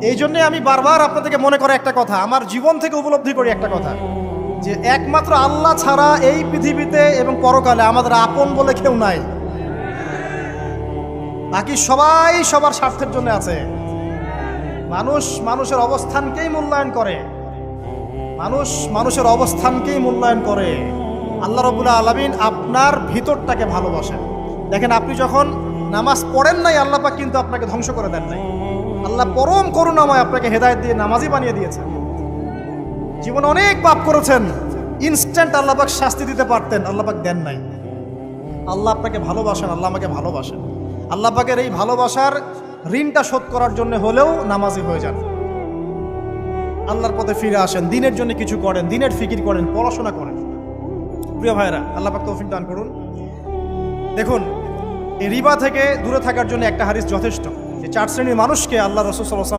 এই জন্যে আমি বারবার আপনাদেরকে মনে করে একটা কথা, আমার জীবন থেকে উপলব্ধি করি একটা কথা, যে একমাত্র আল্লাহ ছাড়া এই পৃথিবীতে এবং পরকালে আমাদের আপন বলে কেউ নাই। বাকি সবাই সবার স্বার্থের জন্য আছে। মানুষ মানুষের অবস্থানকেই মূল্যায়ন করে, মানুষ মানুষের অবস্থানকেই মূল্যায়ন করে। আল্লাহ রাব্বুল আলামিন আপনার ভিতরটাকে ভালোবাসেন। দেখেন, আপনি যখন নামাজ পড়েন নাই, আল্লাহ পাক কিন্তু আপনাকে ধ্বংস করে দেন নাই। আল্লাহ পরম করুণাময় আপনাকে হেদায়েত দিয়ে নামাজি বানিয়ে দিয়েছেন। জীবনে অনেক পাপ করেছেন, ইনস্ট্যান্ট আল্লাহ পাক শাস্তি দিতে পারতেন, আল্লাহ পাক দেন নাই। আল্লাহ আপনাকে ভালোবাসেন, আল্লাহ আমাকে ভালোবাসেন। আল্লাহ পাকের এই ভালোবাসার ঋণটা শোধ করার জন্য হলেও নামাজি হয়ে যান, আল্লাহর পথে ফিরে আসেন, দিনের জন্য কিছু করেন, দিনের ফিকির করেন, পড়াশোনা করেন। প্রিয় ভাইরা, আল্লাহ পাক তৌফিক দান করুন। দেখুন, এই রিবা থেকে দূরে থাকার জন্য একটা হাদিস যথেষ্ট, যে 4 শ্রেণীর মানুষকে আল্লাহ রাসূল সাল্লাল্লাহু আলাইহি ওয়াসাল্লাম